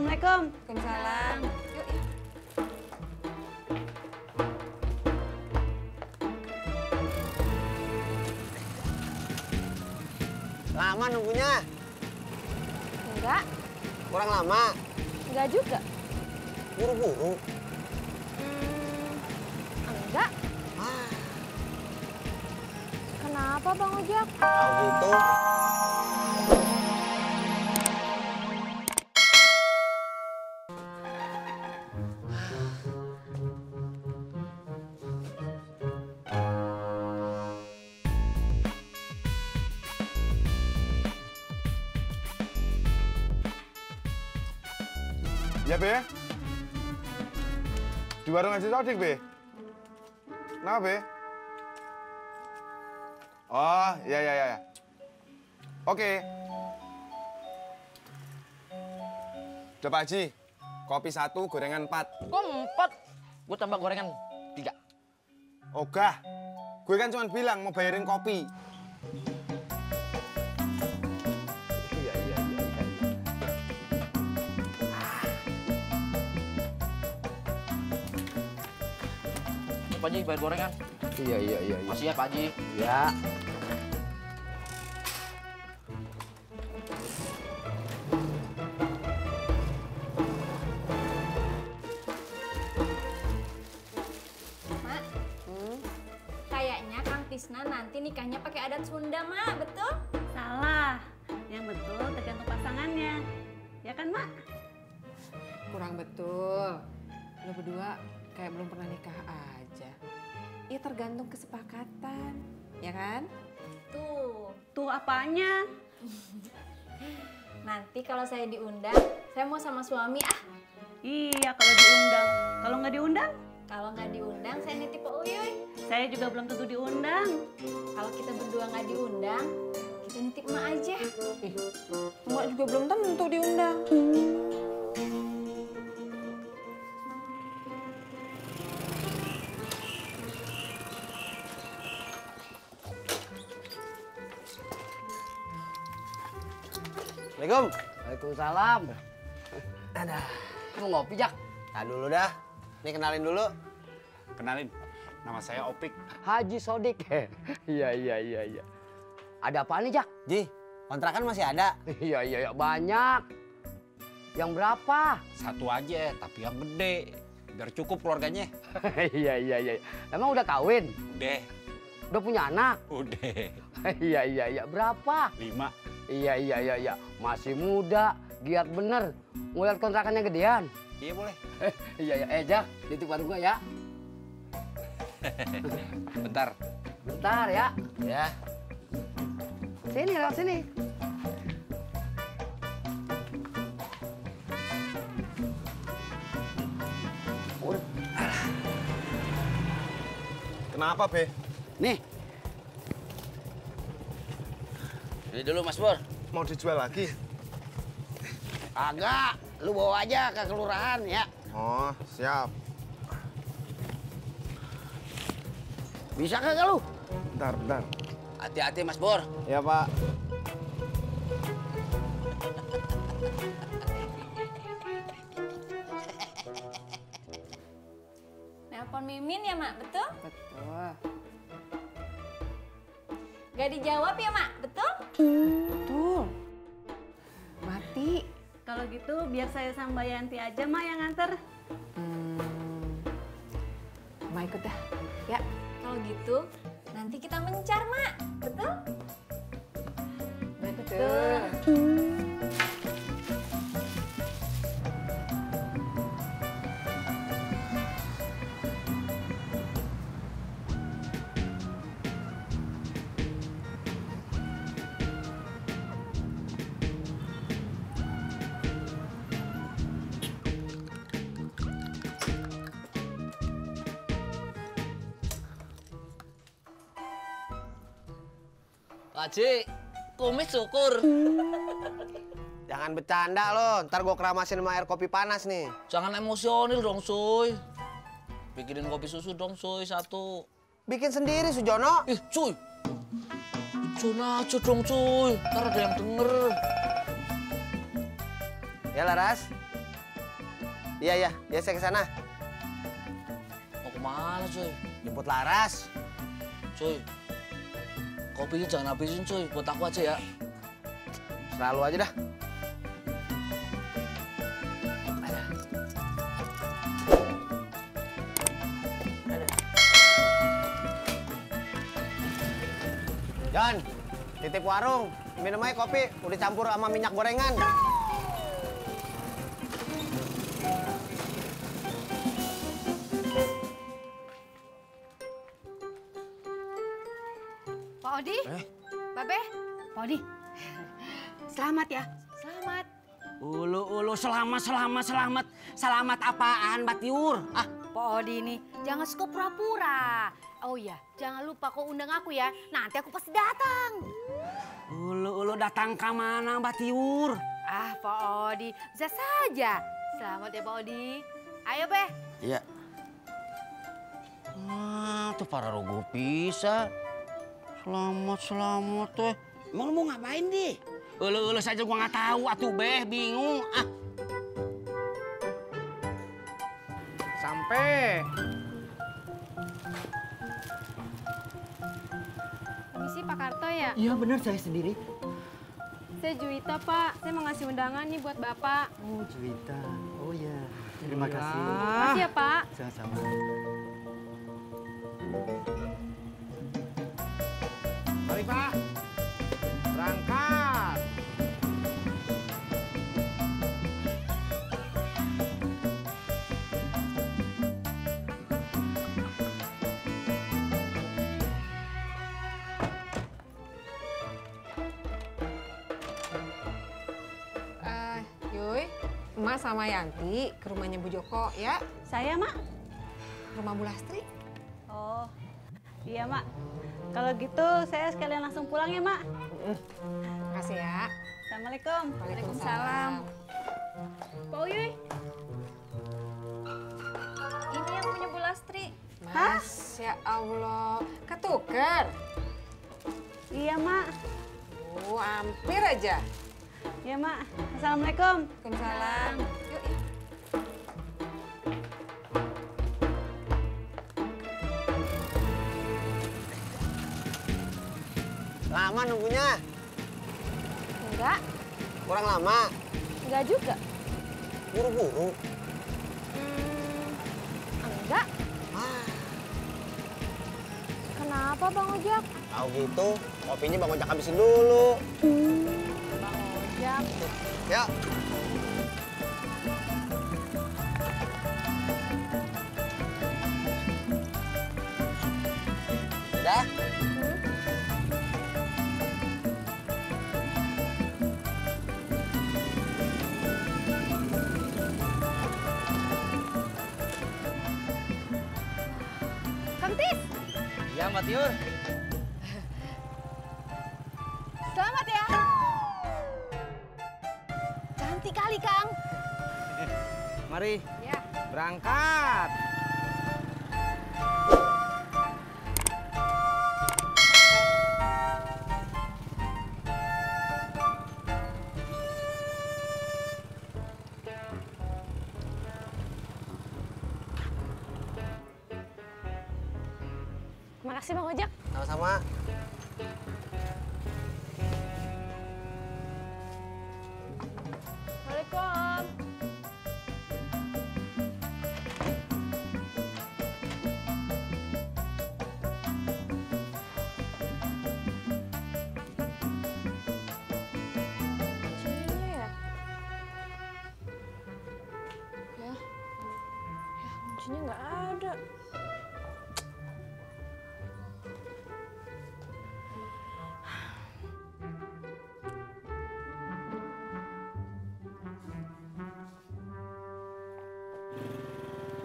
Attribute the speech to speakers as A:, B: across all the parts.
A: Assalamualaikum.
B: Waalaikumsalam. Yuk.
C: Lama nunggunya?
B: Enggak.
C: Kurang lama?
B: Enggak juga.
C: Buru-buru?
B: Enggak.
C: Ah,
B: Kenapa Bang Ojak?
C: tahu gitu.
D: Ya, Be? Di warung Haji Sodik, Be? Kenapa, Be? Oh, ya. Oke. Udah, Pak Haji. Kopi 1, gorengan 4.
E: Kok 4? Gue tambah gorengan 3.
D: Ogah. Gue kan cuma bilang mau bayarin kopi.
E: Pak Haji, bayar gorengan.
C: Iya.
E: Masih ya, Pak Haji?
C: Ya.
B: Mak, kayaknya Kang Tisna nanti nikahnya pakai adat Sunda, Mak. Betul?
A: Salah. Yang betul tergantung pasangannya. Ya kan, Mak?
F: Kurang betul. Lo berdua kayak belum pernah nikah aja. Ya tergantung kesepakatan, ya kan?
B: Tuh.
A: Tuh apanya?
B: Nanti kalau saya diundang, saya mau sama suami ah.
A: Iya, kalau diundang. Kalau nggak diundang,
B: Kalau nggak diundang, saya nitip Pak Uyuy.
A: saya juga belum tentu diundang.
B: Kalau kita berdua nggak diundang, kita nitip emak aja.
F: Emak juga belum tentu diundang.
C: Assalamualaikum.
E: Waalaikumsalam.
C: Ada.
E: Lu ngopi, Jak?
C: Nah dulu dah. Nih kenalin dulu.
D: Kenalin, nama saya Opik.
E: Haji Sodik. Iya. Ada apa nih, Jak?
C: Ji, kontrakan masih ada?
E: Iya, banyak. Yang berapa?
G: Satu aja, tapi yang gede. Biar cukup keluarganya.
E: Iya. Emang udah kawin?
G: Udah,
E: Udah punya anak?
G: udah.
E: Iya. Berapa?
G: 5.
E: Iya. Masih muda, giat bener. Mau lihat kontrakannya gedean?
G: Iya boleh.
E: Iya. Jak, titip warung gua ya.
G: Bentar.
E: Bentar ya.
C: Ya.
E: Sini, lewat sini.
D: Kenapa, Be?
E: Nih. Ini dulu, Mas Bor.
D: Mau dijual lagi?
E: Agak, lu bawa aja ke kelurahan ya.
D: Oh, siap.
E: Bisa kagak lu?
D: Bentar.
E: Hati-hati, Mas Bor.
D: Ya, Pak.
B: Nelpon Mimin ya, Mak? Betul?
F: Betul.
B: Gak dijawab ya, Mak? Betul?
F: Betul. Mati.
A: Kalau gitu biar saya sama Mbak Yanti aja, Mak, yang nganter.
F: Emak ikut dah. Ya.
B: Kalau gitu, nanti kita mencar, Mak. Betul?
F: Betul.
E: Haji, kumis syukur.
C: Jangan bercanda lo. Ntar gue keramasin sama air kopi panas nih.
E: Jangan emosional dong, Suy. Bikinin kopi susu dong, Suy, 1.
C: Bikin sendiri, Sujono.
E: Ih, Cuy. Jangan aja dong, Cuy. Ntar ada yang denger.
C: Ya, Laras. Iya, saya ke sana.
H: Mau kemana cuy?
C: Jemput Laras.
H: Cuy, kopinya jangan habisin cuy, buat aku aja ya.
C: Selalu aja dah. John, titip warung. Minum aja kopi, udah campur sama minyak gorengan.
I: Pak Odi? Babe? Pak Odi? Selamat ya? Selamat.
G: Ulu, selamat. Selamat apaan, Batiur? Ah,
I: Pak Odi ini jangan suka pura-pura. Oh iya, jangan lupa kau undang aku ya. Nanti aku pasti datang.
G: ulu datang ke mana, Batiur?
I: Ah, Pak Odi, bisa saja. Selamat ya, Pak Odi. Ayo, Be.
C: Iya.
G: Tuh para rogo bisa. Selamat tuh. Emang lu mau ngapain, Di? Ulu saja gua nggak tahu, atuh Beh, bingung. Ah.
E: Sampai.
B: Permisi Pak Karto ya?
E: Iya benar saya sendiri.
B: Saya Juwita Pak, saya mau ngasih undangan nih buat Bapak.
E: Oh Juwita, oh ya. Terima kasih.
B: Makasih ya Pak.
E: Sama-sama. Mari Pak, berangkat.
F: Yuy, Emak sama Yanti ke rumahnya Bu Joko ya.
A: Saya, Mak.
F: Rumah Bu Lastri.
A: Oh, iya, Mak. Kalau gitu saya sekalian langsung pulang ya, Mak.
F: Makasih ya.
A: Assalamualaikum.
F: Waalaikumsalam.
B: Pak Uyuy. Ini yang punya Bu Lastri.
F: Mas, ya Allah. Ketuker.
A: Iya, Mak.
F: Oh, hampir aja.
A: Iya, Mak. Assalamualaikum.
F: Waalaikumsalam. Yuk, yuk.
C: Lama nunggunya?
B: Enggak,
C: Kurang lama?
B: enggak juga.
C: Buru-buru?
B: Enggak.
C: Ah,
B: Kenapa Bang Ojak?
C: tahu gitu. Kopinya Bang Ojak habisin dulu.
B: Bang Ojak.
C: Yuk. Udah?
B: Kang Tis,
G: Iya, Mbak Tiur.
B: selamat ya. Cantik kali Kang.
E: Mari,
B: Ya.
E: berangkat.
B: Makasih Bang Ojak.
C: Sama-sama.
B: Waalaikumsalam. Kuncinya ya? Ya, kuncinya nggak ada.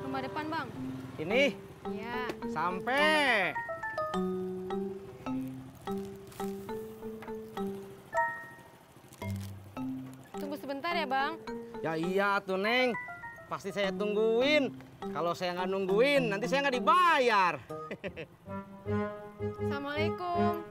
B: Rumah depan, Bang.
E: Ini
B: Iya.
E: sampai.
B: Tunggu sebentar ya, Bang.
E: Ya iya tuh Neng, pasti saya tungguin. Kalau saya nggak nungguin, nanti saya nggak dibayar.
B: Assalamualaikum.